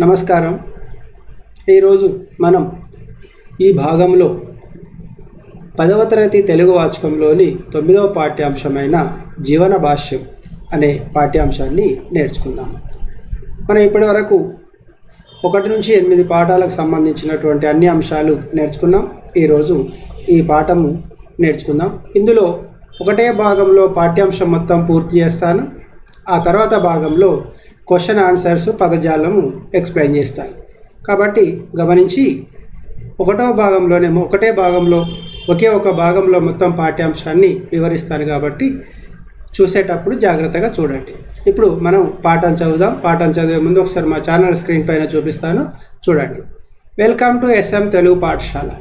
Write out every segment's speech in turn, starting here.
నమస్కారం. ఈరోజు మనం ఈ భాగంలో 10వ తరగతి తెలుగు వాచకంలోని 9వ పాఠ్యాంశమైన జీవన భాష్యం అనే పాఠ్యాంశాన్ని నేర్చుకుందాం. మనం ఇప్పటివరకు 1 నుంచి 8 పాఠాలకు సంబంధించినటువంటి అన్ని అంశాలు నేర్చుకున్నాం. ఈరోజు ఈ పాఠము నేర్చుకుందాం. ఇందులో 1వ భాగంలో పాఠ్యాంశం మొత్తం పూర్తి చేస్తాను. ఆ తర్వాత భాగంలో క్వశ్చన్ ఆన్సర్స్ పదజాలము ఎక్స్ప్లెయిన్ చేస్తాను. కాబట్టి గమనించి 1వ భాగంలోనే ఒకటే భాగంలో ఒకే ఒక భాగంలో మొత్తం పాఠ్యాంశాన్ని వివరిస్తాను. కాబట్టి చూసేటప్పుడు జాగ్రత్తగా చూడండి. ఇప్పుడు మనం పాఠం చదువుదాం. పాఠం చదివే ముందు ఒకసారి మా ఛానల్ స్క్రీన్ పైన చూపిస్తాను, చూడండి. వెల్కమ్ టు SM తెలుగు పాఠశాల.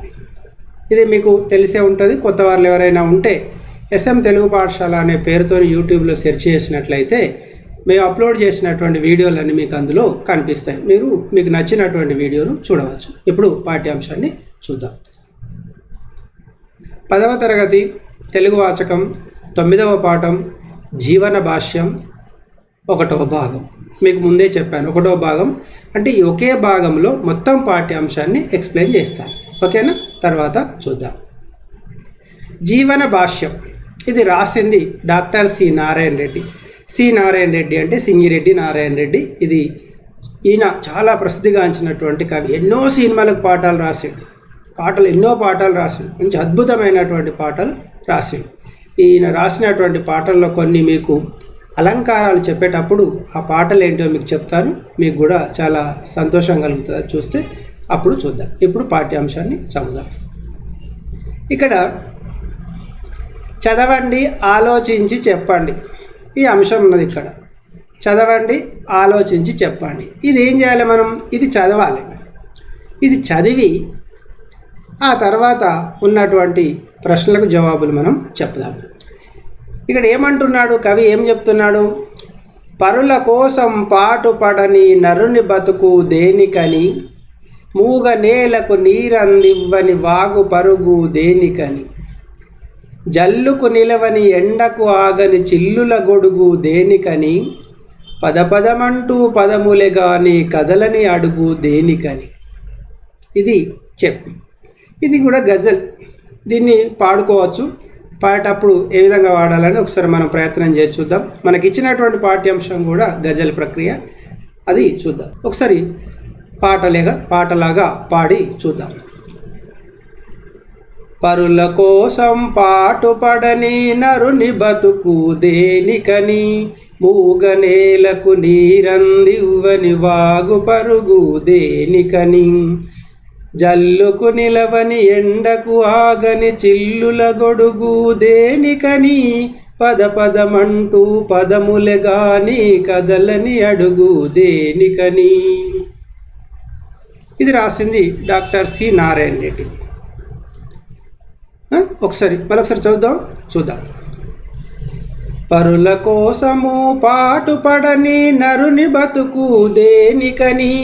ఇది మీకు తెలిసే ఉంటుంది. కొత్త వాళ్ళు ఎవరైనా ఉంటే SM తెలుగు పాఠశాల అనే పేరుతో యూట్యూబ్లో సెర్చ్ చేసినట్లయితే మేము అప్లోడ్ చేసినటువంటి వీడియోలన్నీ మీకు అందులో కనిపిస్తాయి. మీకు నచ్చినటువంటి వీడియోను చూడవచ్చు. ఇప్పుడు పాఠ్యాంశాన్ని చూద్దాం. 10వ తరగతి తెలుగు వాచకం 9వ పాఠం జీవన భాష్యం 1వ భాగం. మీకు ముందే చెప్పాను 1వ భాగం అంటే ఈ ఒకే భాగంలో మొత్తం పాఠ్యాంశాన్ని ఎక్స్ప్లెయిన్ చేస్తాను. ఓకేనా? తర్వాత చూద్దాం. జీవన భాష్యం ఇది రాసింది doctor C Narayana Reddy. C Narayana Reddy అంటే సింగిరెడ్డి నారాయణ రెడ్డి. ఈయన చాలా ప్రసిద్ధిగాంచినటువంటి కవి. ఎన్నో సినిమాలకు పాటలు రాసాడు. ఎన్నో పాటలు రాసాడు. మంచి అద్భుతమైనటువంటి పాటలు రాసాడు. ఈయన రాసినటువంటి పాటల్లో కొన్ని మీకు అలంకారాలు చెప్పేటప్పుడు ఆ పాటలు ఏంటో మీకు చెప్తాను. మీకు కూడా చాలా సంతోషం కలుగుతుంది చూస్తే. అప్పుడు చూద్దాం. ఇప్పుడు పాఠ్యాంశాన్ని చదువుదాం. ఇక్కడ చదవండి, ఆలోచించి చెప్పండి. ఈ అంశం ఉన్నది ఇక్కడ. చదవండి, ఆలోచించి చెప్పండి. ఇది ఏం చేయాలి? మనం ఇది చదవాలి. ఇది చదివి ఆ తర్వాత ఉన్నటువంటి ప్రశ్నలకు జవాబులు మనం చెప్దాం. ఇక్కడ ఏమంటున్నాడు కవి? ఏం చెప్తున్నాడు? పరుల కోసం పాటుపడని నరుని బతుకు దేనికని, మూగ నేలకు నీరందివ్వని వాగు పరుగు దేనికని, జల్లుకు నిలవని ఎండకు ఆగని చిల్లుల గొడుగు దేనికని, పదపదమంటూ పదములే గాని కదలని అడుగు దేనికని. ఇది చెప్పి ఇది కూడా గజల్. దీన్ని పాడుకోవచ్చు. పాడేటప్పుడు ఏ విధంగా వాడాలని ఒకసారి మనం ప్రయత్నం చేసి చూద్దాం. మనకి ఇచ్చినటువంటి పాఠ్యాంశం కూడా గజల్ ప్రక్రియ. అది చూద్దాం. ఒకసారి పాటలాగా పాడి చూద్దాం. పరుల కోసం పాటుపడని నరుని బతుకు దేనికని, మూగ నేలకు నీరందివ్వని వాగు పరుగు దేనికని, జల్లుకు నిలవని ఎండకు ఆగని చిల్లుల గొడుగు దేనికని, పదపదమంటూ పదములే గాని కదలని అడుగు దేనికని. ఇది రాసింది డాక్టర్ సి నారాయణ రెడ్డి. మరొకసారి చూద్దాం. పరుల కోసము పాటుపడని నరుని బతుకు దేనికని,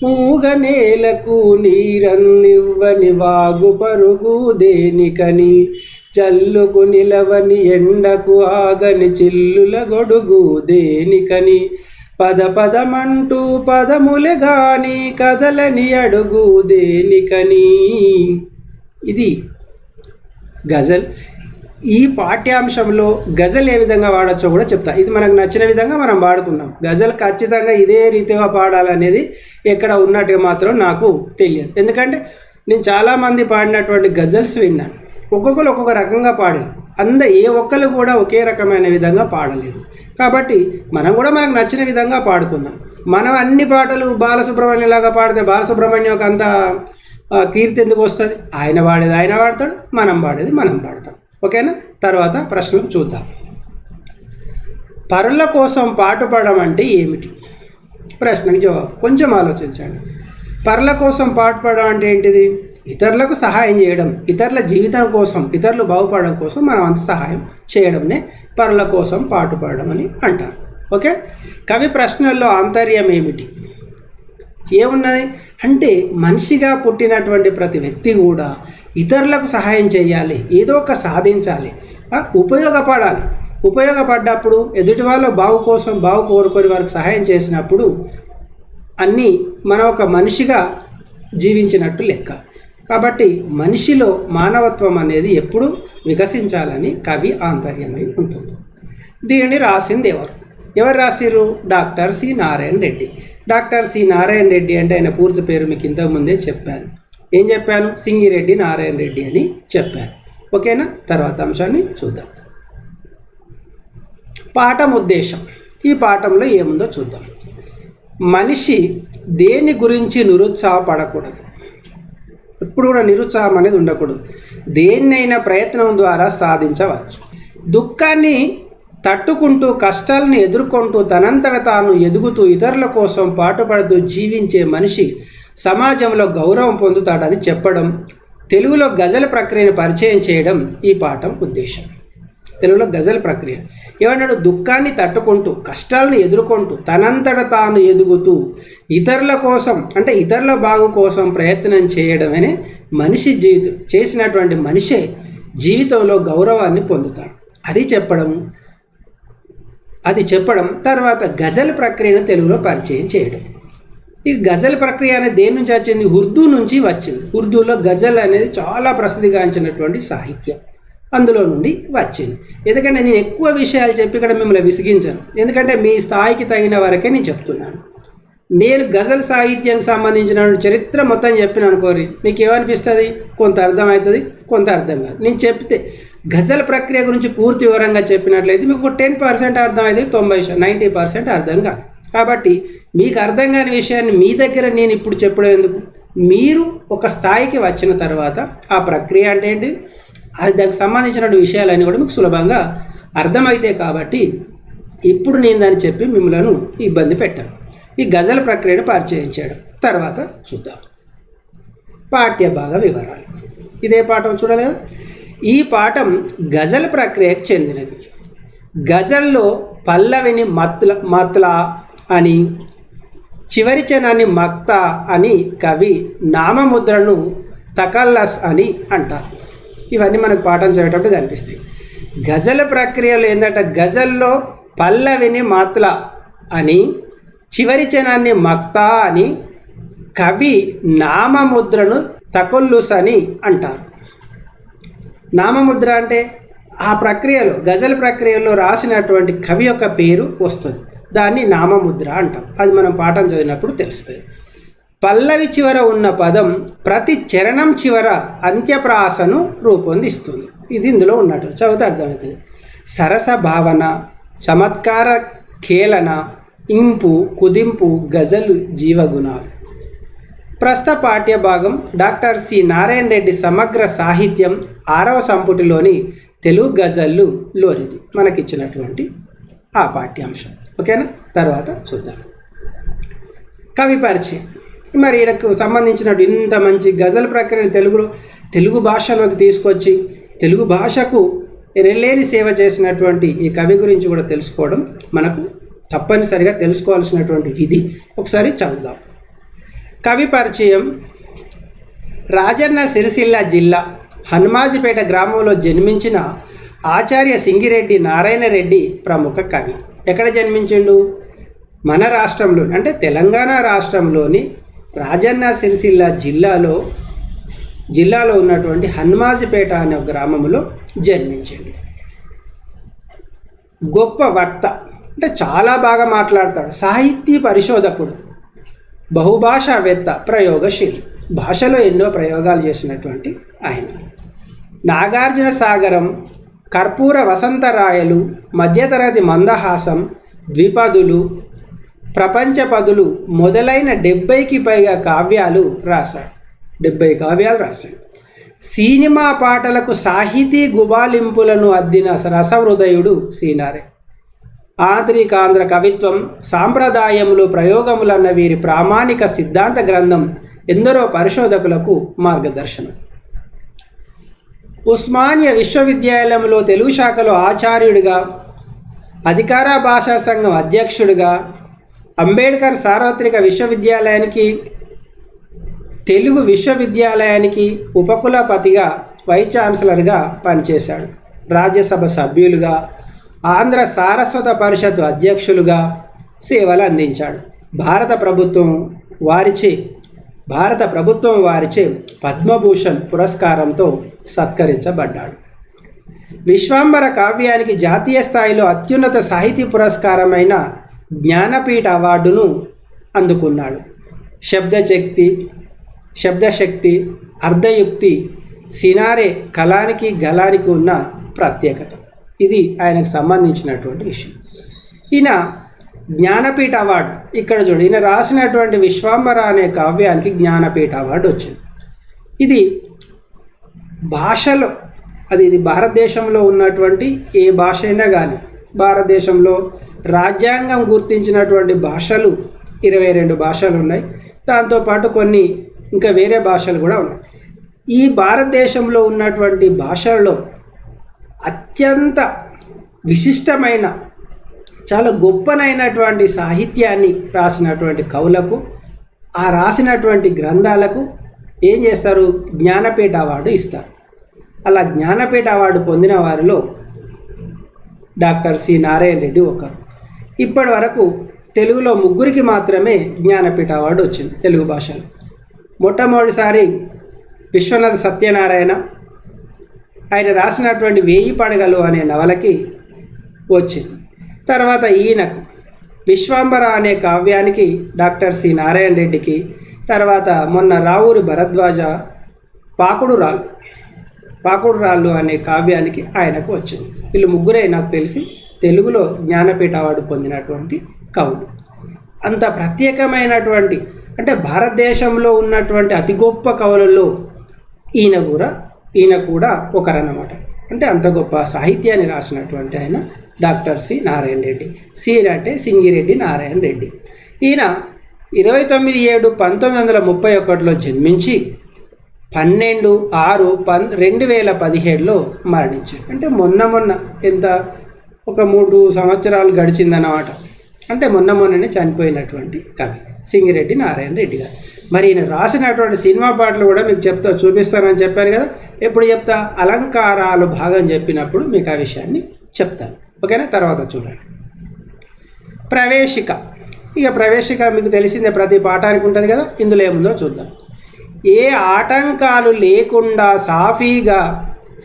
మూగ నేలకు నీరందివ్వని వాగు పరుగు దేనికని, జల్లుకు నిలవని ఎండకు ఆగని చిల్లుల గొడుగు దేనికని, పదపదమంటూ పదములే గాని కదలని అడుగు దేనికని. ఇది గజల్. ఈ పాఠ్యాంశంలో గజల్ ఏ విధంగా వాడచ్చో కూడా చెప్తా. ఇది మనకు నచ్చిన విధంగా మనం వాడుకున్నాం. గజల్ ఖచ్చితంగా ఇదే రీతిగా పాడాలనేది ఎక్కడ ఉన్నట్టుగా మాత్రం నాకు తెలియదు. ఎందుకంటే నేను చాలామంది పాడినటువంటి గజల్స్ విన్నాను. ఒక్కొక్కరు ఒక్కొక్క రకంగా పాడారు. ఏ ఒక్కరు కూడా ఒకే రకమైన విధంగా పాడలేదు. కాబట్టి మనం కూడా మనకు నచ్చిన విధంగా పాడుకుందాం. మనం అన్ని పాటలు బాలసుబ్రహ్మణ్యం లాగా పాడితే బాలసుబ్రహ్మణ్యం అంత కీర్తి ఎందుకు వస్తుంది? ఆయన పాడేది ఆయన పాడతాడు, మనం పాడేది మనం పాడతాం. ఓకేనా? తర్వాత ప్రశ్నలు చూద్దాం. పరుల కోసం పాటుపడడం అంటే ఏమిటి? ప్రశ్నకి జవాబు కొంచెం ఆలోచించండి. పరుల కోసం పాటుపడడం అంటే ఏంటిది? ఇతరులకు సహాయం చేయడం, ఇతరుల జీవితం కోసం, ఇతరులు బాగుపడడం కోసం మనం అంత సహాయం చేయడంనే పరుల కోసం పాటుపడడం అని అంటారు. ఓకే? కవి ప్రశ్నల్లో ఆంతర్యం ఏమిటి? ఏమున్నది అంటే మనిషిగా పుట్టినటువంటి ప్రతి వ్యక్తి కూడా ఇతరులకు సహాయం చేయాలి, ఏదో ఒక సాధించాలి, ఉపయోగపడాలి. ఉపయోగపడ్డప్పుడు ఎదుటి వాళ్ళ బాగు కోరుకొని వారికి సహాయం చేసినప్పుడు అన్నీ మనం ఒక మనిషిగా జీవించినట్టు లెక్క. కాబట్టి మనిషిలో మానవత్వం అనేది ఎప్పుడు వికసించాలని కవి ఆంతర్యమై ఉంటుంది. దీనిని రాసింది ఎవరు రాసిరు? Doctor C Narayana Reddy. Doctor C Narayana Reddy అంటే ఆయన పూర్తి పేరు మీకు ఇంతకుముందే చెప్పాను. ఏం చెప్పాను? సింగిరెడ్డి నారాయణ రెడ్డి అని చెప్పాను. ఓకేనా? తర్వాత అంశాన్ని చూద్దాం. పాఠం ఉద్దేశం. ఈ పాఠంలో ఏముందో చూద్దాం. మనిషి దేని గురించి నిరుత్సాహపడకూడదు. ఎప్పుడు కూడా నిరుత్సాహం అనేది ఉండకూడదు. దేన్నైనా ప్రయత్నం ద్వారా సాధించవచ్చు. దుఃఖాన్ని తట్టుకుంటూ, కష్టాలను ఎదుర్కొంటూ, తనంతట తాను ఎదుగుతూ, ఇతరుల కోసం పాటుపడుతూ జీవించే మనిషి సమాజంలో గౌరవం పొందుతాడని చెప్పడం, తెలుగులో గజల్ ప్రక్రియను పరిచయం చేయడం ఈ పాఠం ఉద్దేశం. తెలుగులో గజల్ ప్రక్రియ ఏమన్నాడు? దుఃఖాన్ని తట్టుకుంటూ, కష్టాలను ఎదుర్కొంటూ, తనంతట తాను ఎదుగుతూ, ఇతరుల కోసం అంటే ఇతరుల బాగు కోసం ప్రయత్నం చేయడమనే మనిషి జీవితం చేసినటువంటి మనిషే జీవితంలో గౌరవాన్ని పొందుతాడు. అది చెప్పడం తర్వాత గజల్ ప్రక్రియను తెలుగులో పరిచయం చేయడం. ఈ గజల్ ప్రక్రియ అనేది దేని నుంచి వచ్చింది? ఉర్దూ నుంచి వచ్చింది. ఉర్దూలో గజల్ అనేది చాలా ప్రసిద్ధిగాంచినటువంటి సాహిత్యం, అందులో నుండి వచ్చింది. ఎందుకంటే నేను ఎక్కువ విషయాలు చెప్పి ఇక్కడ మిమ్మల్ని విసిగించాను. ఎందుకంటే మీ స్థాయికి తగిన వరకే నేను చెప్తున్నాను. నేను గజల్ సాహిత్యానికి సంబంధించిన చరిత్ర మొత్తం చెప్పిన అనుకోరి మీకు ఏమనిపిస్తుంది? కొంత అర్థమవుతుంది, కొంత అర్థం కాదు. నేను చెప్తే గజల్ ప్రక్రియ గురించి పూర్తి వివరంగా చెప్పినట్లయితే మీకు 10% అర్థమైంది, 90% అర్థం కాదు. కాబట్టి మీకు అర్థం కాని విషయాన్ని మీ దగ్గర నేను ఇప్పుడు చెప్పడం ఎందుకు? మీరు ఒక స్థాయికి వచ్చిన తర్వాత ఆ ప్రక్రియ అంటే ఏంటి, అది దానికి సంబంధించిన విషయాలన్నీ కూడా మీకు సులభంగా అర్థమైతే కాబట్టి ఇప్పుడు నేను దాన్ని చెప్పి మిమ్మల్ని ఇబ్బంది పెట్టాను. ఈ గజల్ ప్రక్రియను పరిచయం చేయడం తర్వాత చూద్దాం. పాఠ్య భాగ వివరాలు. ఇదే పాఠం చూడాలి కదా. ఈ పాఠం గజల్ ప్రక్రియకు చెందినది. గజల్లో పల్లవిని మత్లా అని, చివరి చరణాన్ని మక్తా అని కవి నామముద్రను తకల్లస్ అని అంటారు. ఇవన్నీ మనకు పాఠం చదివేటప్పుడు కనిపిస్తాయి. గజల్ ప్రక్రియలో ఏంటంటే గజల్లో పల్లవిని మత్లా అని, చివరి చరణాన్ని మక్తా అని, కవి నామముద్రను తకల్లస్ అని అంటారు. నామముద్ర అంటే ఆ ప్రక్రియలో గజల్ ప్రక్రియలో రాసినటువంటి కవి యొక్క పేరు వస్తుంది, దాన్ని నామముద్ర అంటాం. అది మనం పాఠం చదివినప్పుడు తెలుస్తుంది. పల్లవి చివర ఉన్న పదం ప్రతి చరణం చివర అంత్యప్రాసను రూపొందిస్తుంది. ఇది ఇందులో ఉన్నట్టు చదివితే అర్థమవుతుంది. సరస భావన, చమత్కార ఖేళన, ఇంపు, కుదింపు గజలు జీవగుణాలు. ప్రస్తుత పాఠ్య భాగం డాక్టర్ సి నారాయణ రెడ్డి సమగ్ర సాహిత్యం 6వ సంపుటిలోని తెలుగు గజళ్ళు లోనిది మనకిచ్చినటువంటి ఆ పాఠ్యాంశం. ఓకేనా? తర్వాత చూద్దాం. కవి పరిచయం. మరి ఈయనకు సంబంధించినట్టు ఇంత మంచి గజల్ ప్రక్రియను తెలుగు భాషలోకి తీసుకొచ్చి తెలుగు భాషకు ఎనలేని సేవ చేసినటువంటి ఈ కవి గురించి కూడా తెలుసుకోవడం మనకు తప్పనిసరిగా తెలుసుకోవాల్సినటువంటి విధి. ఒకసారి చదువుదాం. కవి పరిచయం. రాజన్న సిరిసిల్ల జిల్లా హనుమాజిపేట గ్రామంలో జన్మించిన ఆచార్య సింగిరెడ్డి నారాయణ రెడ్డి ప్రముఖ కవి. ఎక్కడ జన్మించిండు? మన రాష్ట్రంలో అంటే తెలంగాణ రాష్ట్రంలోని రాజన్న సిరిసిల్ల జిల్లాలో ఉన్నటువంటి హనుమాజిపేట అనే గ్రామంలో జన్మించిండు. గొప్ప వక్త అంటే చాలా బాగా మాట్లాడతాడు. సాహితీ పరిశోధకుడు, బహుభాషావేత్త, ప్రయోగశీలి. భాషలో ఎన్నో ప్రయోగాలు చేసినటువంటి ఆయన. నాగార్జున సాగరం, కర్పూర వసంతరాయలు, మధ్యతరగతి మందహాసం, ద్విపదులు, ప్రపంచ పదులు మొదలైన 70కి పైగా కావ్యాలు రాశాడు. 70 కావ్యాలు రాశాడు. సినిమా పాటలకు సాహితీ గుబాలింపులను అద్దిన రసహృదయుడు సీనారే. ఆధునికాంధ్ర కవిత్వం, సాంప్రదాయములు, ప్రయోగములన్న వీరి ప్రామాణిక సిద్ధాంత గ్రంథం ఎందరో పరిశోధకులకు మార్గదర్శనం. ఉస్మానియా విశ్వవిద్యాలయంలో తెలుగు శాఖలో ఆచార్యుడిగా, అధికార భాషా సంఘం అధ్యక్షుడిగా, అంబేద్కర్ సార్వత్రిక విశ్వవిద్యాలయానికి, తెలుగు విశ్వవిద్యాలయానికి ఉపకులపతిగా, వైస్ ఛాన్సలర్గా పనిచేశాడు. రాజ్యసభ సభ్యులుగా, ఆంధ్ర సారస్వత పరిషత్ అధ్యక్షులుగా సేవలు అందించాడు. భారత ప్రభుత్వం వారిచే పద్మభూషణ్ పురస్కారంతో సత్కరించబడ్డాడు. విశ్వాంబర కావ్యానికి జాతీయ స్థాయిలో అత్యున్నత సాహితీ పురస్కారమైన జ్ఞానపీఠ అవార్డును అందుకున్నాడు. శబ్దశక్తి, అర్ధయుక్తి సినారే కళానికి గళానికి ఉన్న ప్రత్యేకత. ఇది ఆయనకు సంబంధించినటువంటి విషయం. ఈయన జ్ఞానపీఠ అవార్డు ఇక్కడ చూడు, ఈయన రాసినటువంటి విశ్వాంబర అనే కావ్యానికి జ్ఞానపీఠ అవార్డు వచ్చింది. ఇది భాషలో ఇది భారతదేశంలో ఉన్నటువంటి ఏ భాష అయినా కానీ, భారతదేశంలో రాజ్యాంగం గుర్తించినటువంటి భాషలు 22 భాషలు ఉన్నాయి. దాంతోపాటు కొన్ని ఇంకా వేరే భాషలు కూడా ఉన్నాయి. ఈ భారతదేశంలో ఉన్నటువంటి భాషల్లో అత్యంత విశిష్టమైన చాలా గొప్పనైనటువంటి సాహిత్యాన్ని రాసినటువంటి కవులకు, ఆ రాసినటువంటి గ్రంథాలకు ఏం చేస్తారు, జ్ఞానపీఠ అవార్డు ఇస్తారు. అలా జ్ఞానపీఠ అవార్డు పొందిన వారిలో డాక్టర్ సి నారాయణ రెడ్డి ఒకరు. ఇప్పటి వరకు తెలుగులో 3 మాత్రమే జ్ఞానపీఠ అవార్డు వచ్చింది తెలుగు భాషలో. మొట్టమొదటిసారి విశ్వనాథ సత్యనారాయణ ఆయన రాసినటువంటి 1000 పడగలు అనే నవలకి వచ్చింది. తర్వాత ఈయనకు విశ్వాంబర అనే కావ్యానికి డాక్టర్ సి నారాయణ రెడ్డికి, తర్వాత మొన్న రావూరి భరద్వాజ పాకుడు రాళ్ళు అనే కావ్యానికి ఆయనకు వచ్చింది. వీళ్ళు 3 నాకు తెలిసి తెలుగులో జ్ఞానపీఠ అవార్డు పొందినటువంటి కవులు. అంత ప్రత్యేకమైనటువంటి, అంటే భారతదేశంలో ఉన్నటువంటి అతి గొప్ప కవులలో ఈయన కూడా ఒకరన్నమాట. అంటే అంత గొప్ప సాహిత్యాన్ని రాసినటువంటి ఆయన doctor C Narayana Reddy. C అంటే సింగిరెడ్డి నారాయణ రెడ్డి. ఈయన 29/7/1931లో జన్మించి 12/6/2017లో మరణించాడు. అంటే మొన్న ఎంత ఒక 3 సంవత్సరాలు గడిచిందన్నమాట. అంటే మొన్ననే చనిపోయినటువంటి కవి సింగిరెడ్డి నారాయణ రెడ్డి గారు. మరి ఈయన రాసినటువంటి సినిమా పాటలు కూడా మీకు చూపిస్తానని చెప్పాను కదా. ఎప్పుడు చెప్తా, అలంకారాలు భాగం చెప్పినప్పుడు మీకు ఆ విషయాన్ని చెప్తాను. ఓకేనా? తర్వాత చూడండి ప్రవేశిక మీకు తెలిసిందే, ప్రతి పాఠానికి ఉంటుంది కదా. ఇందులో ఏముందో చూద్దాం. ఏ ఆటంకాలు లేకుండా సాఫీగా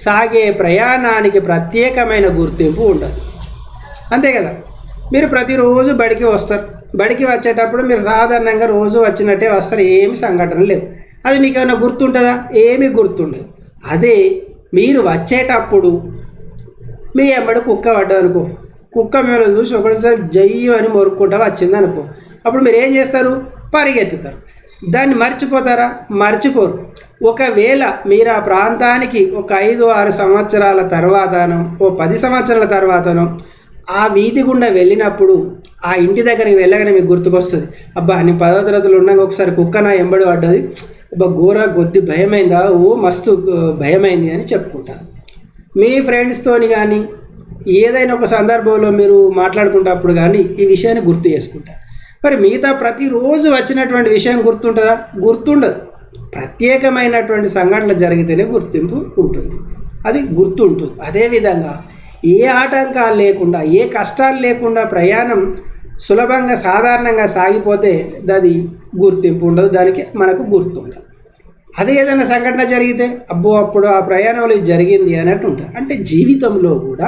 సాగే ప్రయాణానికి ప్రత్యేకమైన గుర్తింపు ఉండదు. అంతే కదా. మీరు ప్రతిరోజు బడికి వస్తారు. బడికి వచ్చేటప్పుడు మీరు సాధారణంగా రోజు వచ్చినట్టే వస్తారు, ఏమి సంఘటన లేవు. అది మీకు ఏమైనా గుర్తుంటుందా? ఏమీ గుర్తుండదు. అదే మీరు వచ్చేటప్పుడు మీ ఎమ్మడి కుక్క పడ్డదనుకో, కుక్క మీద చూసి ఒకటిసారి జయ్యు అని మొరుక్కుంటా వచ్చింది అనుకో, అప్పుడు మీరు ఏం చేస్తారు? పరిగెత్తుతారు. దాన్ని మర్చిపోతారా? మర్చిపోరు. ఒకవేళ మీరు ఆ ప్రాంతానికి ఒక 5-6 సంవత్సరాల తర్వాతనో, ఓ 10 సంవత్సరాల తర్వాతనో ఆ వీధి గుండా వెళ్ళినప్పుడు ఆ ఇంటి దగ్గరికి వెళ్ళగానే మీకు గుర్తుకొస్తుంది, అబ్బా నేను 10వ తరగతిలో ఉన్నాక ఒకసారి కుక్క నా ఎంబడి పడ్డది, అబ్బా కొద్ది భయమైందా, మస్తు భయమైంది అని చెప్పుకుంటారు. మీ ఫ్రెండ్స్తోని కానీ ఏదైనా ఒక సందర్భంలో మీరు మాట్లాడుకున్నప్పుడు కానీ ఈ విషయాన్ని గుర్తు చేసుకుంటారు. మరి మిగతా ప్రతిరోజు వచ్చినటువంటి విషయం గుర్తుంటుందా? గుర్తుండదు. ప్రత్యేకమైనటువంటి సంఘటన జరిగితేనే గుర్తింపు ఉంటుంది, అది గుర్తుంటుంది. అదేవిధంగా ఏ ఆటంకాలు లేకుండా, ఏ కష్టాలు లేకుండా ప్రయాణం సులభంగా సాధారణంగా సాగిపోతే అది గుర్తింపు ఉండదు, దానికి మనకు గుర్తుండదు. అదే ఏదైనా సంఘటన జరిగితే అప్పుడు ఆ ప్రయాణంలో జరిగింది అన్నట్టు ఉంటుంది. అంటే జీవితంలో కూడా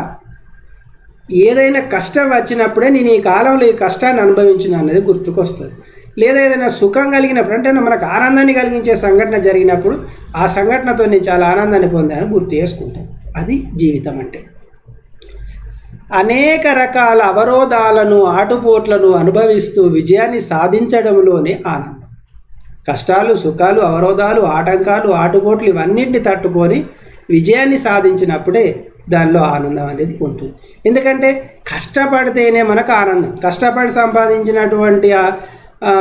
ఏదైనా కష్టం వచ్చినప్పుడే నేను ఈ కాలంలో ఈ కష్టాన్ని అనుభవించిన అనేది గుర్తుకొస్తుంది. లేదా ఏదైనా సుఖం కలిగినప్పుడు, అంటే మనకు ఆనందాన్ని కలిగించే సంఘటన జరిగినప్పుడు ఆ సంఘటనతో నేను చాలా ఆనందాన్ని పొందాను గుర్తు చేసుకుంటాను. అది జీవితం అంటే. అనేక రకాల అవరోధాలను, ఆటుపోట్లను అనుభవిస్తూ విజయాన్ని సాధించడంలోనే ఆనందం. కష్టాలు, సుఖాలు, అవరోధాలు, ఆటంకాలు, ఆటుపోట్లు ఇవన్నింటిని తట్టుకొని విజయాన్ని సాధించినప్పుడే దానిలో ఆనందం అనేది ఉంటుంది. ఎందుకంటే కష్టపడితేనే మనకు ఆనందం. కష్టపడి సంపాదించినటువంటి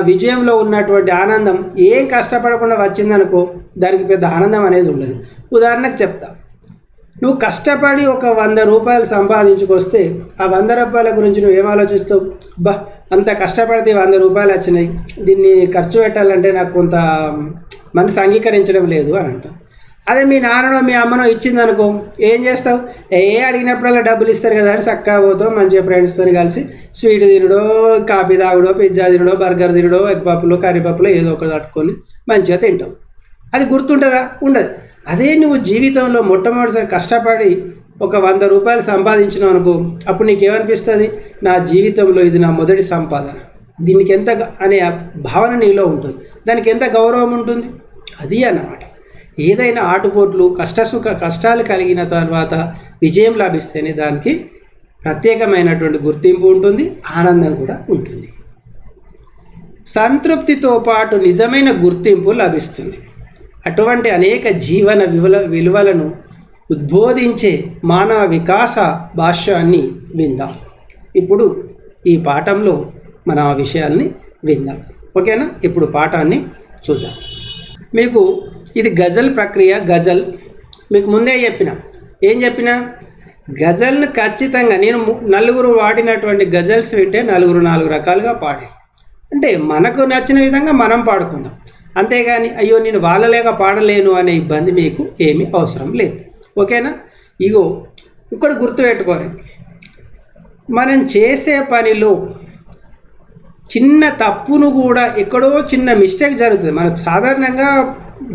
విజయంలో ఉన్నటువంటి ఆనందం ఏం కష్టపడకుండా వచ్చిందనుకో దానికి పెద్ద ఆనందం అనేది ఉండదు. ఉదాహరణకు చెప్తా, నువ్వు కష్టపడి ఒక 100 రూపాయలు సంపాదించుకొస్తే ఆ 100 రూపాయల గురించి నువ్వు ఏం ఆలోచిస్తావు? అంత కష్టపడితే 100 రూపాయలు వచ్చినాయి, దీన్ని ఖర్చు పెట్టాలంటే నాకు కొంత మనసు అంగీకరించడం లేదు అని అంటావు. అదే మీ నాన్ననో మీ అమ్మనో ఇచ్చిందనుకో ఏం చేస్తావు? అడిగినప్పుడల్లా డబ్బులు ఇస్తారు కదా అని చక్కగా పోతావు, మంచిగా ఫ్రెండ్స్తో కలిసి స్వీట్ తినడో, కాఫీ తాగుడో, పిజ్జా తినడో, బర్గర్ తినడో, ఎగ్ పప్పులో కర్రీపప్పులో ఏదో ఒకటి తట్టుకొని మంచిగా తింటావు. అది గుర్తుంటుందా? ఉండదు. అదే నువ్వు జీవితంలో మొట్టమొదటిసారి కష్టపడి ఒక 100 రూపాయలు సంపాదించినావు అనుకో, అప్పుడు నీకేమనిపిస్తుంది? నా జీవితంలో ఇది నా మొదటి సంపాదన, దీనికి ఎంత అనే భావన నీలో ఉంటుంది, దానికి ఎంత గౌరవం ఉంటుంది. అది అన్నమాట. ఏదైనా ఆటుపోట్లు కష్టాలు కలిగిన తర్వాత విజయం లభిస్తేనే దానికి ప్రత్యేకమైనటువంటి గుర్తింపు ఉంటుంది, ఆనందం కూడా ఉంటుంది. సంతృప్తితో పాటు నిజమైన గుర్తింపు లభిస్తుంది. అటువంటి అనేక జీవన విలువలను ఉద్బోధించే మానవ వికాస భాష్యాన్ని విందాం. ఇప్పుడు ఈ పాఠంలో మన ఆ విషయాల్ని విందాం. ఓకేనా? ఇప్పుడు పాఠాన్ని చూద్దాం. మీకు ఇది గజల్ ప్రక్రియ. గజల్ మీకు ముందే ఏం చెప్పిన గజల్ని ఖచ్చితంగా నేను 4 వాడినటువంటి గజల్స్ వింటే 4 రకాలుగా పాడే, అంటే మనకు నచ్చిన విధంగా మనం పాడుకుందాం. అంతేగాని అయ్యో నేను వాళ్ళలేక పాడలేను అనే ఇబ్బంది మీకు ఏమీ అవసరం లేదు. ఓకేనా? ఇగో ఇక్కడ గుర్తుపెట్టుకోరు, మనం చేసే పనిలో చిన్న తప్పును కూడా ఎక్కడో చిన్న మిస్టేక్ జరుగుతుంది. మనకు సాధారణంగా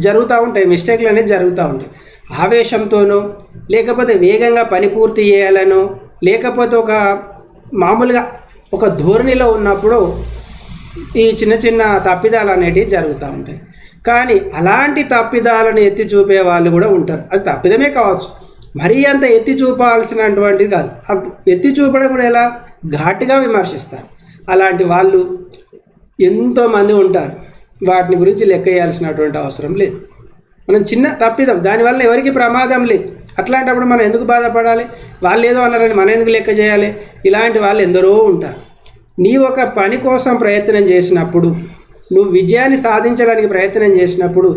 జరుగుతూ ఉంటాయి, మిస్టేక్లు అనేది జరుగుతూ ఉంటాయి. ఆవేశంతోనో, లేకపోతే వేగంగా పని పూర్తి చేయాలనో, లేకపోతే మామూలుగా ఒక ధోరణిలో ఉన్నప్పుడు ఈ చిన్న తప్పిదాలు అనేటివి జరుగుతూ ఉంటాయి. కానీ అలాంటి తప్పిదాలను ఎత్తి చూపే వాళ్ళు కూడా ఉంటారు. అది తప్పిదమే కావచ్చు, మరీ అంత ఎత్తి చూపాల్సినటువంటిది కాదు. ఎత్తి చూపడం కూడా ఎలా ఘాటుగా విమర్శిస్తారు. అలాంటి వాళ్ళు ఎంతోమంది ఉంటారు. వాటిని గురించి లెక్క వేయాల్సినటువంటి అవసరం లేదు. మనం చిన్న తప్పిదం, దానివల్ల ఎవరికి ప్రమాదం లేదు. అట్లాంటప్పుడు మనం ఎందుకు బాధపడాలి? వాళ్ళు ఏదో అన్నారని మనం ఎందుకు లెక్క చేయాలి? ఇలాంటి వాళ్ళు ఎందరో ఉంటారు. నీ ఒక పని కోసం ప్రయత్నం చేసినప్పుడు, నువ్వు విజయాన్ని సాధించడానికి ప్రయత్నం చేసినప్పుడు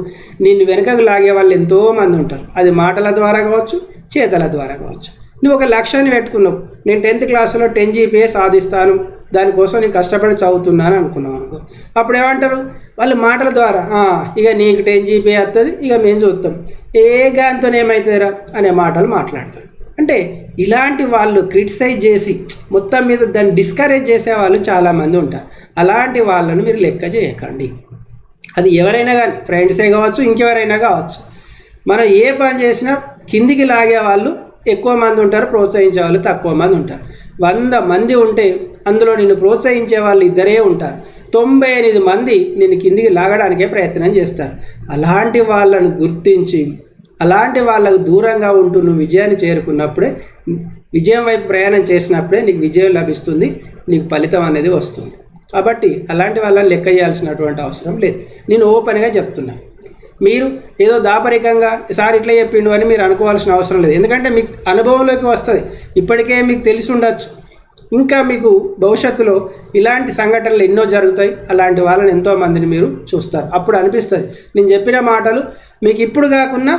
నిన్ను వెనకకు లాగే వాళ్ళు ఎంతోమంది ఉంటారు. అది మాటల ద్వారా కావచ్చు, చేతల ద్వారా కావచ్చు. నువ్వు ఒక లక్ష్యాన్ని పెట్టుకున్నావు, నేను 10th క్లాస్లో 10 GPA సాధిస్తాను, దానికోసం నేను కష్టపడి చదువుతున్నాను అనుకున్నావు అనుకో. అప్పుడు ఏమంటారు వాళ్ళు? మాటల ద్వారా ఇక నీకు 10 GPA వస్తుంది, ఇక మేము చూస్తాం, గాంతో ఏమవుతారా అనే మాటలు మాట్లాడతారు. అంటే ఇలాంటి వాళ్ళు క్రిటిసైజ్ చేసి మొత్తం మీద దాన్ని డిస్కరేజ్ చేసే వాళ్ళు చాలామంది ఉంటారు. అలాంటి వాళ్ళను మీరు లెక్క చేయకండి. అది ఎవరైనా కానీ, ఫ్రెండ్సే కావచ్చు, ఇంకెవరైనా కావచ్చు. మనం ఏ పని చేసినా కిందికి లాగే వాళ్ళు ఎక్కువ మంది ఉంటారు, ప్రోత్సహించే వాళ్ళు తక్కువ మంది ఉంటారు. 100 మంది ఉంటే అందులో నిన్ను ప్రోత్సహించే వాళ్ళు 2 ఉంటారు. 98 మంది నిన్ను కిందికి లాగడానికే ప్రయత్నం చేస్తారు. అలాంటి వాళ్ళను గుర్తించి అలాంటి వాళ్ళకు దూరంగా ఉంటూ నువ్వు విజయాన్ని చేరుకున్నప్పుడే, విజయం వైపు ప్రయాణం చేసినప్పుడే నీకు విజయం లభిస్తుంది, నీకు ఫలితం అనేది వస్తుంది. కాబట్టి అలాంటి వాళ్ళని లెక్క చేయాల్సినటువంటి అవసరం లేదు. నేను ఓపెన్గా చెప్తున్నా. మీరు ఏదో దాపరికంగా సార్ ఇట్లా చెప్పిండు అని మీరు అనుకోవాల్సిన అవసరం లేదు. ఎందుకంటే మీకు అనుభవంలోకి వస్తుంది, ఇప్పటికే మీకు తెలిసి ఉండొచ్చు. ఇంకా మీకు భవిష్యత్తులో ఇలాంటి సంఘటనలు ఎన్నో జరుగుతాయి. అలాంటి వాళ్ళని ఎంతోమందిని మీరు చూస్తారు. అప్పుడు అనిపిస్తుంది నేను చెప్పిన మాటలు మీకు ఇప్పుడు కాకుండా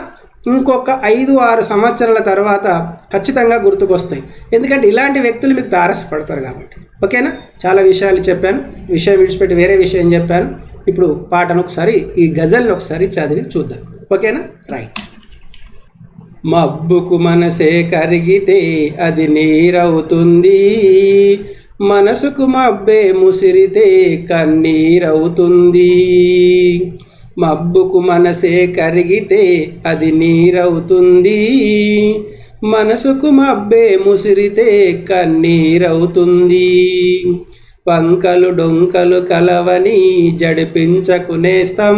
ఇంకొక 5-6 సంవత్సరాల తర్వాత ఖచ్చితంగా గుర్తుకొస్తాయి. ఎందుకంటే ఇలాంటి వ్యక్తులు మీకు తారసపడతారు కాబట్టి. ఓకేనా? చాలా విషయాలు చెప్పాను, విషయం విడిచిపెట్టి వేరే విషయం చెప్పాను. ఇప్పుడు పాటను ఒకసారి, ఈ గజల్ని ఒకసారి చదివి చూద్దాం. ఓకేనా? రైట్. మబ్బుకు మనసే కరిగితే అది నీరవుతుంది, మనసుకు మబ్బే ముసిరితే కన్నీరవుతుంది. మబ్బుకు మనసే కరిగితే అది నీరవుతుంది, మనసుకు మబ్బే ముసిరితే కన్నీరవుతుంది. వంకలు డొంకలు కలవని జడిపించకునేస్తం,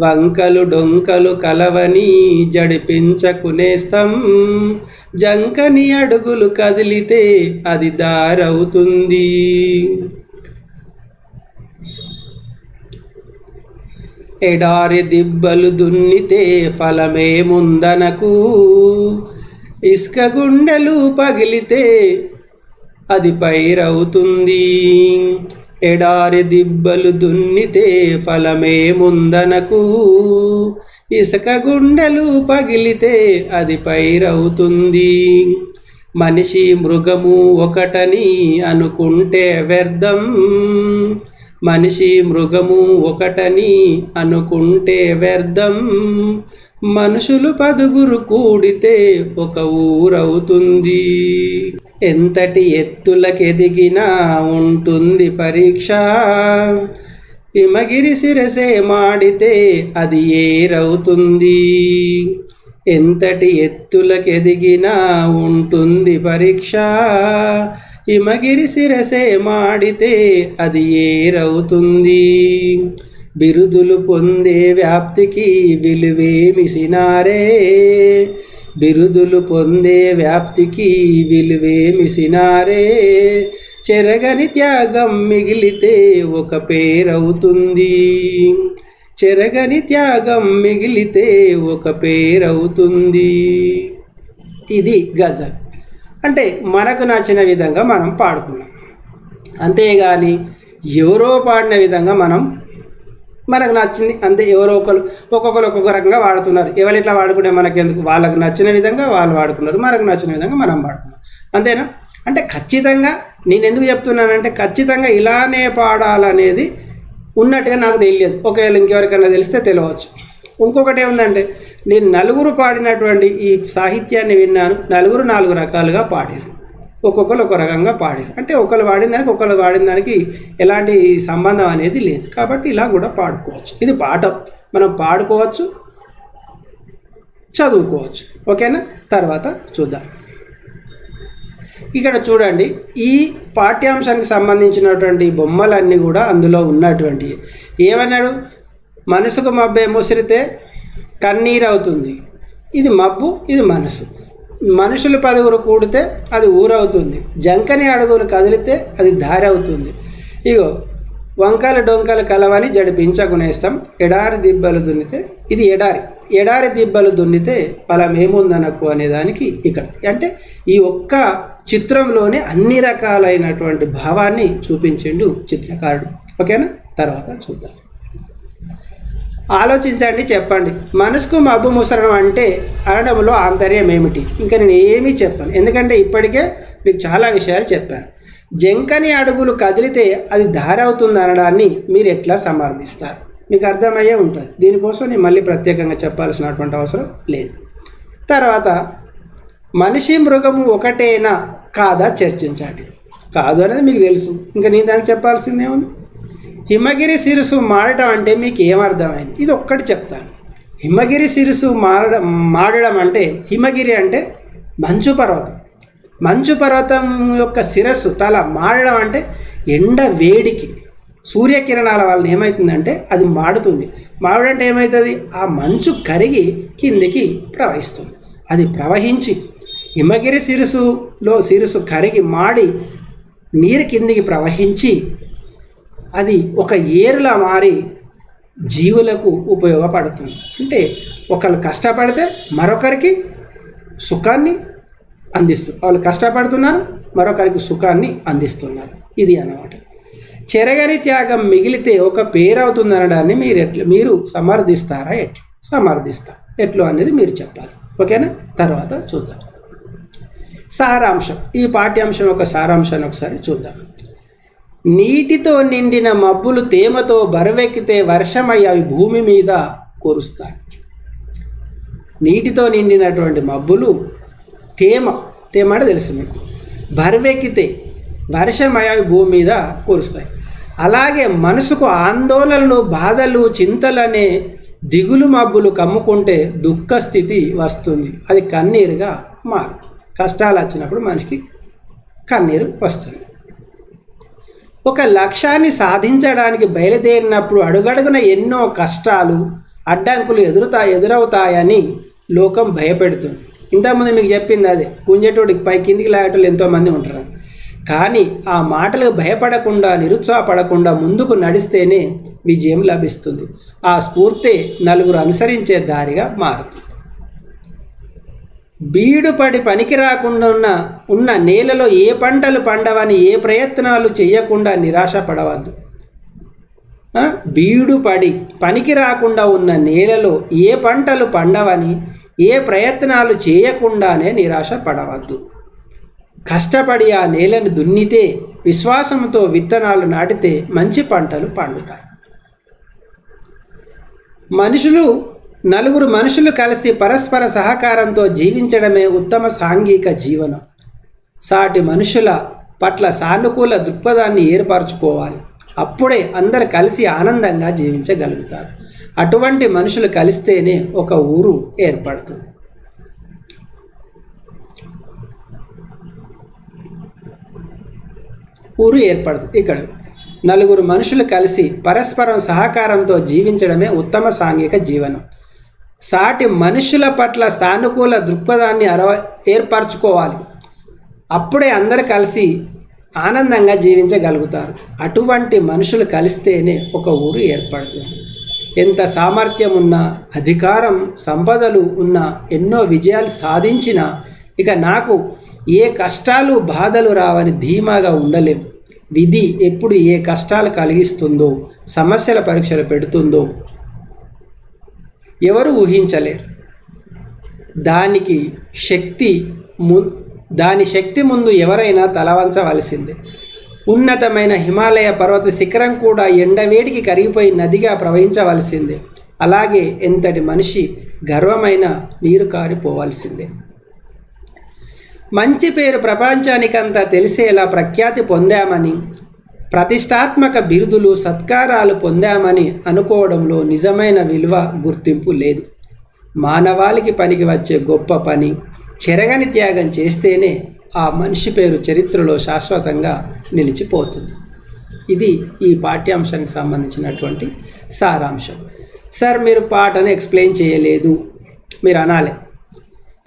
వంకలు డొంకలు కలవని జడిపించకునేస్తం. జంకని అడుగులు కదిలితే అది దారవుతుంది. ఎడారి దిబ్బలు దున్నితే ఫలమే ముందనకు, ఇసుక గుండెలు పగిలితే అది పైరవుతుంది. ఎడారి దిబ్బలు దున్నితే ఫలమే ముందనకు, ఇసుక గుండెలు పగిలితే అది పైరవుతుంది. మనిషి మృగము ఒకటని అనుకుంటే వ్యర్థం, మనిషి మృగము ఒకటని అనుకుంటే వ్యర్థం. మనుషులు 10 కూడితే ఒక ఊరవుతుంది. ఎంతటి ఎత్తులకెదిగినా ఉంటుంది పరీక్ష. హిమగిరి శిరసే మాడితే అది ఏరవుతుంది. ఎంతటి ఎత్తులకెదిగినా ఉంటుంది పరీక్ష. హిమగిరి శిరసే మాడితే అది ఏరవుతుంది. బిరుదులు పొందే వ్యాప్తికి విలువేమిసినారే. బిరుదులు పొందే వ్యాప్తికి విలువేమిసినారే. చెరగని త్యాగం మిగిలితే ఒక పేరవుతుంది. చెరగని త్యాగం మిగిలితే ఒక పేరవుతుంది. ఇది గజల్. అంటే మనకు నచ్చిన విధంగా మనం పాడుకున్నాం, అంతేగాని ఎవరో పాడిన విధంగా మనకు నచ్చింది అంతే. ఎవరో ఒక్కొక్కరు ఒక్కొక్క రకంగా వాడుతున్నారు. ఎవరు ఇట్లా వాడుకుంటే మనకెందుకు, వాళ్ళకు నచ్చిన విధంగా వాళ్ళు వాడుకున్నారు, మనకు నచ్చిన విధంగా మనం వాడుకున్నాం, అంతేనా? అంటే ఖచ్చితంగా నేను ఎందుకు చెప్తున్నానంటే ఖచ్చితంగా ఇలానే పాడాలనేది ఉన్నట్టుగా నాకు తెలియదు. ఒకవేళ ఇంకెవరికైనా తెలిస్తే తెలియవచ్చు. ఇంకొకటి ఏముందంటే నేను నలుగురు పాడినటువంటి ఈ సాహిత్యాన్ని విన్నాను. నలుగురు 4 రకాలుగా పాడారు, ఒక్కొక్కరు ఒక రకంగా పాడారు. అంటే ఒకరు వాడిన దానికి ఒకరు వాడిన దానికి ఎలాంటి సంబంధం అనేది లేదు. కాబట్టి ఇలా కూడా పాడుకోవచ్చు. ఇది పాఠం, మనం పాడుకోవచ్చు, చదువుకోవచ్చు. ఓకేనా? తర్వాత చూద్దాం. ఇక్కడ చూడండి, ఈ పాఠ్యాంశానికి సంబంధించినటువంటి బొమ్మలన్నీ కూడా అందులో ఉన్నటువంటి ఏమన్నాడు, మనసుకు మబ్బే ముసిరితే కన్నీరు అవుతుంది. ఇది మబ్బు, ఇది మనసు. మనుషులు 10 కూడితే అది ఊరవుతుంది. జంకని అడుగులు కదిలితే అది దారి అవుతుంది. ఇగో వంకలు డొంకలు కలవని జడిపించకునేస్తాం. ఎడారి దిబ్బలు దున్నితే ఇది ఎడారి దిబ్బలు దున్నితే ఫలం ఏముందనకు అనేదానికి ఇక్కడ అంటే ఈ ఒక్క చిత్రంలోనే అన్ని రకాలైనటువంటి భావాన్ని చూపించిండు చిత్రకారుడు. ఓకేనా? తర్వాత చూద్దాం. ఆలోచించండి, చెప్పండి. మనసుకు మబ్బు ముసరడం అంటే అనడంలో ఆంతర్యం ఏమిటి? ఇంకా నేను ఏమీ చెప్పాను, ఎందుకంటే ఇప్పటికే మీకు చాలా విషయాలు చెప్పాను. జంకని అడుగులు కదిలితే అది దారి అవుతుంది అనడాన్ని మీరు ఎట్లా సమర్థిస్తారు? మీకు అర్థమయ్యే ఉంటుంది. దీనికోసం నేను మళ్ళీ ప్రత్యేకంగా చెప్పాల్సినటువంటి అవసరం లేదు. తర్వాత మనిషి మృగము ఒకటేనా కాదా చర్చించండి. కాదు అనేది మీకు తెలుసు, ఇంకా నేను దానికి చెప్పాల్సిందేముంది. హిమగిరి శిరస్సు మాడటం అంటే మీకు ఏమర్థమైంది? ఇది ఒక్కటి చెప్తాను. హిమగిరి శిరస్సు మాడడం అంటే, హిమగిరి అంటే మంచు పర్వతం. మంచు పర్వతం యొక్క శిరస్సు తల మాడడం అంటే ఎండ వేడికి సూర్యకిరణాల వలన ఏమవుతుందంటే అది మాడుతుంది. మాడంటే ఏమవుతుంది? ఆ మంచు కరిగి కిందికి ప్రవహిస్తుంది. అది ప్రవహించి హిమగిరి శిరస్సు కరిగి మాడి నీరు కిందికి ప్రవహించి అది ఒక ఏరులా మారి జీవులకు ఉపయోగపడుతుంది. అంటే ఒకళ్ళు కష్టపడితే మరొకరికి సుఖాన్ని అందిస్తారు. వాళ్ళు కష్టపడుతున్నారు, మరొకరికి సుఖాన్ని అందిస్తున్నారు. ఇది అన్నమాట. చెరగని త్యాగం మిగిలితే ఒక పేరు అవుతుంది అనడాన్ని మీరు సమర్థిస్తారా? ఎట్లు అనేది మీరు చెప్పాలి. ఓకేనా? తర్వాత చూద్దాం సారాంశం. ఈ పాఠ్యాంశం యొక్క సారాంశాన్ని ఒకసారి చూద్దాం. నీటితో నిండిన మబ్బులు తేమతో బరువెక్కితే వర్షమై అవి భూమి మీద కురుస్తాయి. నీటితో నిండినటువంటి మబ్బులు తేమ అంటే తెలుసు మీకు, బరువెక్కితే వర్షమై అవి భూమి మీద కురుస్తాయి. అలాగే మనసుకు ఆందోళనలు, బాధలు, చింతలనే దిగులు మబ్బులు కమ్ముకుంటే దుఃఖ స్థితి వస్తుంది. అది కన్నీరుగా మారుతుంది. కష్టాలు వచ్చినప్పుడు మనిషికి కన్నీరు వస్తుంది. ఒక లక్ష్యాన్ని సాధించడానికి బయలుదేరినప్పుడు అడుగడుగున ఎన్నో కష్టాలు, అడ్డంకులు ఎదురవుతాయని లోకం భయపెడుతుంది. ఇంతకుముందు మీకు చెప్పింది అదే, గుంజేటోడికి పై కిందికి లాగేటోళ్ళు ఎంతోమంది ఉంటారు. కానీ ఆ మాటలకు భయపడకుండా, నిరుత్సాహపడకుండా ముందుకు నడిస్తేనే విజయం లభిస్తుంది. ఆ స్ఫూర్తి నలుగురు అనుసరించే దారిగా మారుతుంది. బీడుపడి పనికి రాకుండా ఉన్న నేలలో ఏ పంటలు పండవని ఏ ప్రయత్నాలు చేయకుండా నిరాశ పడవద్దు. బీడుపడి పనికి రాకుండా ఉన్న నేలలో ఏ పంటలు పండవని ఏ ప్రయత్నాలు చేయకుండానే నిరాశ పడవద్దు. కష్టపడి ఆ నేలను దున్నితే, విశ్వాసంతో విత్తనాలు నాటితే మంచి పంటలు పండుతాయి. మనుషులు నలుగురు మనుషులు కలిసి పరస్పర సహకారంతో జీవించడమే ఉత్తమ సాంఘిక జీవనం. సాటి మనుషుల పట్ల సానుకూల దృక్పథాన్ని ఏర్పరచుకోవాలి. అప్పుడే అందరు కలిసి ఆనందంగా జీవించగలుగుతారు. అటువంటి మనుషులు కలిస్తేనే ఒక ఊరు ఏర్పడుతుంది. ఇక్కడ నలుగురు మనుషులు కలిసి పరస్పరం సహకారంతో జీవించడమే ఉత్తమ సాంఘిక జీవనం. సాటి మనుషుల పట్ల సానుకూల దృక్పథాన్ని ఏర్పరచుకోవాలి. అప్పుడే అందరు కలిసి ఆనందంగా జీవించగలుగుతారు. అటువంటి మనుషులు కలిస్తేనే ఒక ఊరు ఏర్పడుతుంది. ఎంత సామర్థ్యం ఉన్నా, అధికారం, సంపదలు ఉన్నా, ఎన్నో విజయాలు సాధించినా ఇక నాకు ఏ కష్టాలు బాధలు రావని ధీమాగా ఉండలేం. విధి ఎప్పుడు ఏ కష్టాలు కలిగిస్తుందో, సమస్యల పరీక్షలు పెడుతుందో ఎవరు ఊహించలేరు. దాని శక్తి ముందు ఎవరైనా తలవంచవలసిందే. ఉన్నతమైన హిమాలయ పర్వత శిఖరం కూడా ఎండవేడికి కరిగిపోయి నదిగా ప్రవహించవలసిందే. అలాగే ఎంతటి మనిషి గర్వమైన నీరు కారిపోవాల్సిందే. మంచి పేరు ప్రపంచానికంతా తెలిసేలా ప్రఖ్యాతి పొందామని, ప్రతిష్టాత్మక బిరుదులు సత్కారాలు పొందామని అనుకోవడంలో నిజమైన విలువ గుర్తింపు లేదు. మానవాళికి పనికి వచ్చే గొప్ప పని, చెరగని త్యాగం చేస్తేనే ఆ మనిషి పేరు చరిత్రలో శాశ్వతంగా నిలిచిపోతుంది. ఇది ఈ పాఠ్యాంశానికి సంబంధించినటువంటి సారాంశం. సార్, మీరు పాటను ఎక్స్ప్లెయిన్ చేయలేదు మీరు అనాలి.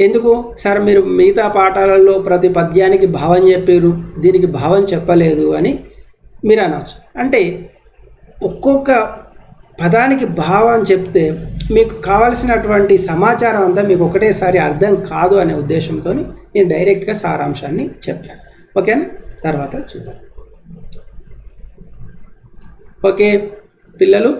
ఎందుకు సార్, మీరు మిగతా పాఠాలలో ప్రతి పద్యానికి భావం చెప్పారు, దీనికి భావం చెప్పలేదు అని మీరు అనవచ్చు. అంటే ఒక్కొక్క పదానికి భావం చెప్తే మీకు కావాల్సినటువంటి సమాచారం అంతా మీకు ఒకటేసారి అర్థం కాదు అనే ఉద్దేశంతో నేను డైరెక్ట్గా సారాంశాన్ని చెప్పాను. ఓకేనా? తర్వాత చూద్దాం. ఓకే పిల్లలు,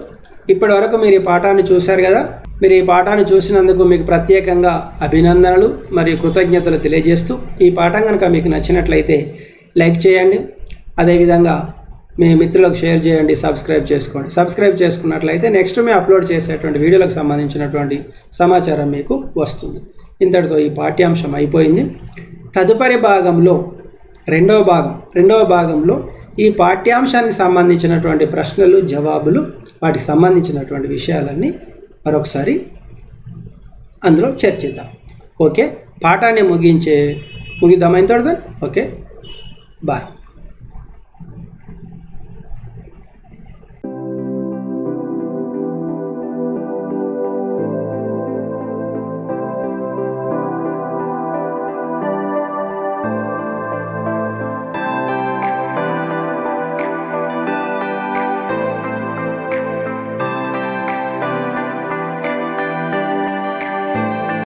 ఇప్పటి వరకు మీరు ఈ పాఠాన్ని చూశారు కదా. మీరు ఈ పాఠాన్ని చూసినందుకు మీకు ప్రత్యేకంగా అభినందనలు మరియు కృతజ్ఞతలు తెలియజేస్తూ, ఈ పాఠం కనుక మీకు నచ్చినట్లయితే లైక్ చేయండి, అదేవిధంగా మీ మిత్రులకు షేర్ చేయండి, సబ్స్క్రైబ్ చేసుకోండి. సబ్స్క్రైబ్ చేసుకున్నట్లయితే నెక్స్ట్ మేము అప్లోడ్ చేసేటువంటి వీడియోలకు సంబంధించినటువంటి సమాచారం మీకు వస్తుంది. ఇంతటితో ఈ పాఠ్యాంశం అయిపోయింది. తదుపరి భాగంలో రెండవ భాగంలో ఈ పాఠ్యాంశానికి సంబంధించినటువంటి ప్రశ్నలు, జవాబులు, వాటికి సంబంధించినటువంటి విషయాలన్నీ మరొకసారి అందులో చర్చిద్దాం. ఓకే, పాఠాన్ని ముగిద్దాం ఇంతటితో. Okay, bye.